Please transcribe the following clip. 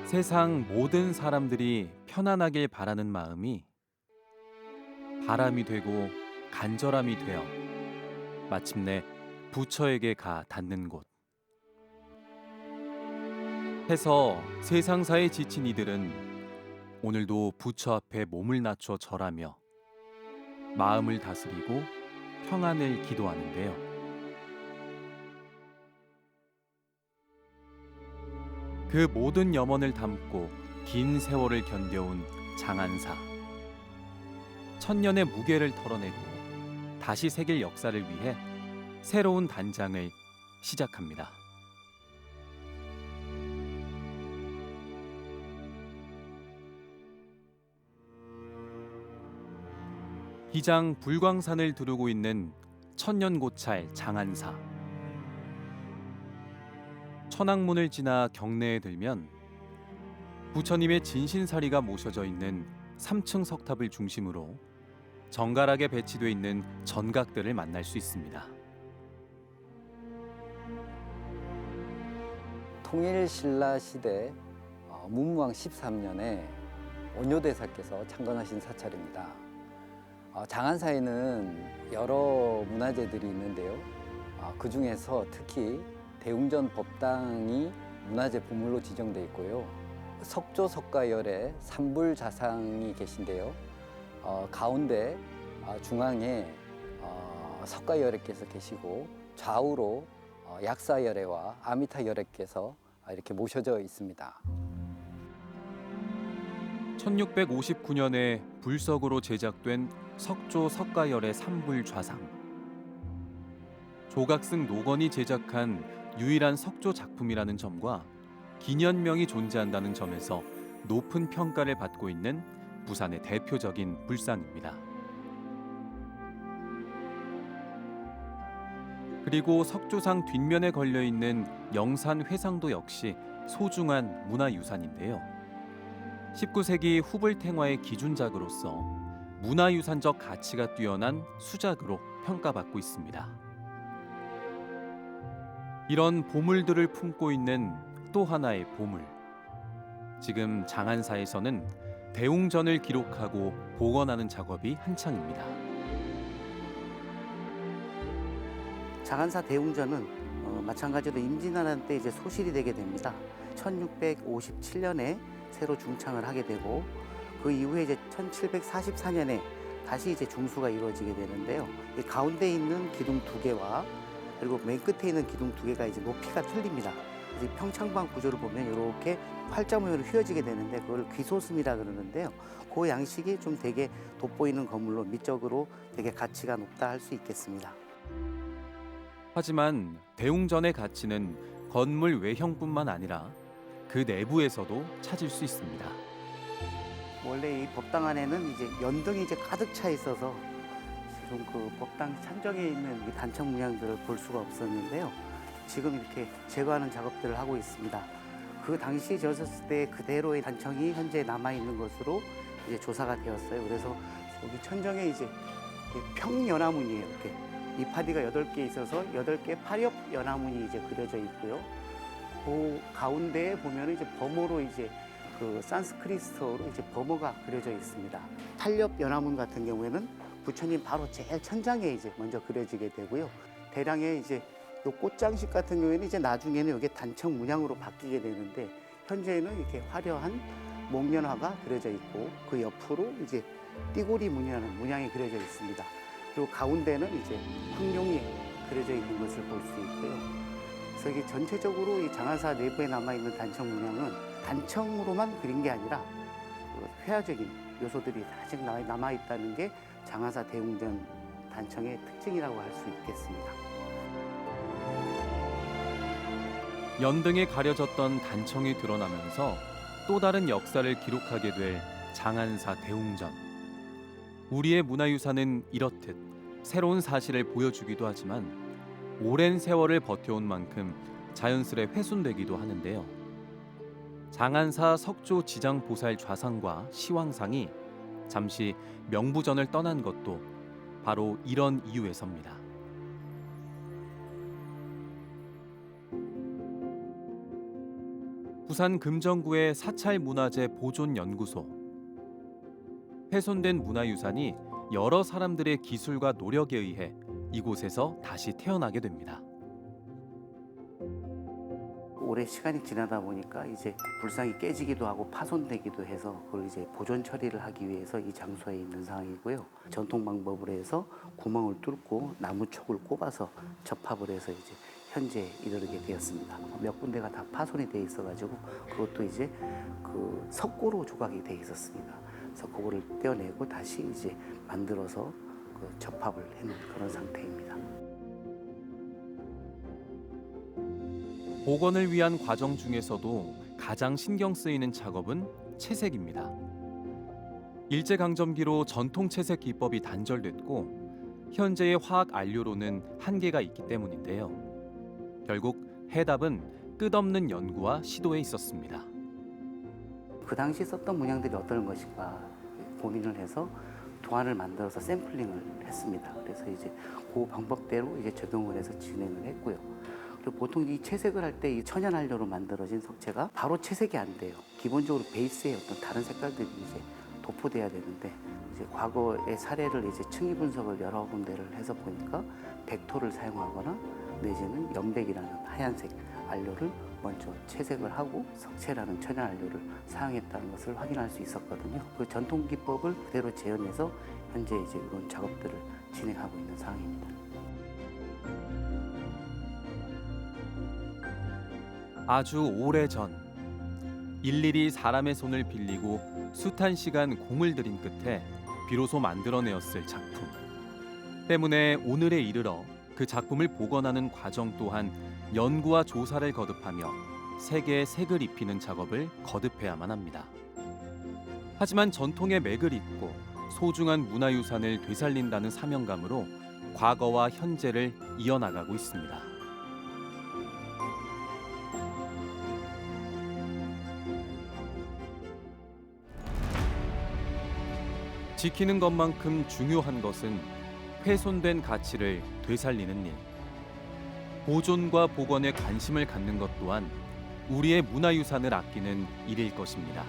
세상 모든 사람들이 편안하길 바라는 마음이 바람이 되고 간절함이 되어 마침내 부처에게 가 닿는 곳. 해서 세상사에 지친 이들은 오늘도 부처 앞에 몸을 낮춰 절하며 마음을 다스리고 평안을 기도하는데요. 그 모든 염원을 담고 긴 세월을 견뎌온 장안사. 천년의 무게를 털어내고 다시 새길 역사를 위해 새로운 단장을 시작합니다. 기장 불광산을 두르고 있는 천년고찰 장안사. 천왕문을 지나 경내에 들면 부처님의 진신사리가 모셔져 있는 3층 석탑을 중심으로 정갈하게 배치되어 있는 전각들을 만날 수 있습니다. 통일신라 시대 문무왕 13년에 원효대사께서 창건하신 사찰입니다. 장안사에는 여러 문화재들이 있는데요. 그 중에서 특히 대웅전 법당이 문화재 보물로 지정되어 있고요. 석조 석가열의 삼불자상이 계신데요. 가운데 중앙에 석가열애께서 계시고 좌우로 약사열애와 아미타열애께서 이렇게 모셔져 있습니다. 1659년에 불석으로 제작된 석조 석가열의 삼불좌상. 조각승 노건이 제작한 유일한 석조 작품이라는 점과 기년명이 존재한다는 점에서 높은 평가를 받고 있는 부산의 대표적인 불상입니다. 그리고 석조상 뒷면에 걸려있는 영산 회상도 역시 소중한 문화유산인데요. 19세기 후불탱화의 기준작으로서 문화유산적 가치가 뛰어난 수작으로 평가받고 있습니다. 이런 보물들을 품고 있는 또 하나의 보물. 지금 장안사에서는 대웅전을 기록하고 복원하는 작업이 한창입니다. 장안사 대웅전은 마찬가지로 임진왜란 때 이제 소실이 되게 됩니다. 1657년에 새로 중창을 하게 되고 그 이후에 이제 1744년에 다시 이제 중수가 이루어지게 되는데요. 이 가운데 있는 기둥 두 개와 그리고 맨 끝에 있는 기둥 두 개가 이제 높이가 틀립니다. 그래서 평창방 구조를 보면 이렇게 활자 모양으로 휘어지게 되는데 그걸 귀소슴이라 그러는데요. 그 양식이 좀 되게 돋보이는 건물로 미적으로 되게 가치가 높다 할 수 있겠습니다. 하지만 대웅전의 가치는 건물 외형뿐만 아니라 그 내부에서도 찾을 수 있습니다. 원래 이 법당 안에는 이제 연등이 이제 가득 차 있어서 지금 그 법당 산정에 있는 이 단청 문양들을 볼 수가 없었는데요. 지금 이렇게 제거하는 작업들을 하고 있습니다. 그 당시 지었을 때 그대로의 단청이 현재 남아 있는 것으로 이제 조사가 되었어요. 그래서 여기 천정에 이제 평연화문이에요. 이렇게 이파디가 8개 있어서 8개 파렵 연화문이 이제 그려져 있고요. 그 가운데에 보면 이제 범어로 이제 그 산스크리트어로 이제 범어가 그려져 있습니다. 탄렵 연화문 같은 경우에는 부처님 바로 제일 천장에 이제 먼저 그려지게 되고요. 대량의 이제 요 꽃장식 같은 경우에는 이제 나중에는 이게 단청 문양으로 바뀌게 되는데 현재는 이렇게 화려한 목련화가 그려져 있고 그 옆으로 이제 띠고리 문양이 그려져 있습니다. 그리고 가운데는 이제 황룡이 그려져 있는 것을 볼 수 있고요. 그래서 이게 전체적으로 이 장안사 내부에 남아있는 단청 문양은 단청으로만 그린 게 아니라 그 회화적인 요소들이 아직 남아있다는 게 장안사 대웅전 단청의 특징이라고 할 수 있겠습니다. 연등에 가려졌던 단청이 드러나면서 또 다른 역사를 기록하게 될 장안사 대웅전. 우리의 문화유산은 이렇듯 새로운 사실을 보여주기도 하지만 오랜 세월을 버텨온 만큼 자연스레 훼손되기도 하는데요. 장안사 석조 지장보살 좌상과 시황상이 잠시 명부전을 떠난 것도 바로 이런 이유에서입니다. 부산 금정구의 사찰 문화재 보존 연구소. 훼손된 문화유산이 여러 사람들의 기술과 노력에 의해 이곳에서 다시 태어나게 됩니다. 오래 시간이 지나다 보니까 이제 불상이 깨지기도 하고 파손되기도 해서 그걸 이제 보존 처리를 하기 위해서 이 장소에 있는 상황이고요. 전통 방법으로 해서 구멍을 뚫고 나무 촉을 꼽아서 접합을 해서 이제 현재 이르게 되었습니다. 몇 군데가 다 파손이 돼 있어가지고 그것도 이제 그 석고로 조각이 돼 있었습니다. 그래서 그거를 떼어내고 다시 이제 만들어서 그 접합을 해놓은 그런 상태입니다. 복원을 위한 과정 중에서도 가장 신경 쓰이는 작업은 채색입니다. 일제강점기로 전통 채색 기법이 단절됐고 현재의 화학 안료로는 한계가 있기 때문인데요. 결국 해답은 끝없는 연구와 시도에 있었습니다. 그 당시 썼던 문양들이 어떤 것인가 고민을 해서 도안을 만들어서 샘플링을 했습니다. 그래서 이제 그 방법대로 이제 적용을 해서 진행을 했고요. 그리고 보통 이 채색을 할 때 이 천연 안료로 만들어진 석재가 바로 채색이 안 돼요. 기본적으로 베이스에 어떤 다른 색깔들이 이제 도포돼야 되는데 이제 과거의 사례를 이제 층위 분석을 여러 군데를 해서 보니까 백토를 사용하거나 내지는 연백이라는 하얀색 안료를 먼저 채색을 하고 석채라는 천연 안료를 사용했다는 것을 확인할 수 있었거든요. 그 전통 기법을 그대로 재현해서 현재 이제 이런 작업들을 진행하고 있는 상황입니다. 아주 오래전 일일이 사람의 손을 빌리고 숱한 시간 공을 들인 끝에 비로소 만들어내었을 작품 때문에 오늘에 이르러 그 작품을 복원하는 과정 또한 연구와 조사를 거듭하며 세계에 색을 입히는 작업을 거듭해야만 합니다. 하지만 전통의 맥을 잇고 소중한 문화유산을 되살린다는 사명감으로 과거와 현재를 이어나가고 있습니다. 지키는 것만큼 중요한 것은 훼손된 가치를 되살리는 일. 보존과 복원에 관심을 갖는 것 또한 우리의 문화유산을 아끼는 일일 것입니다.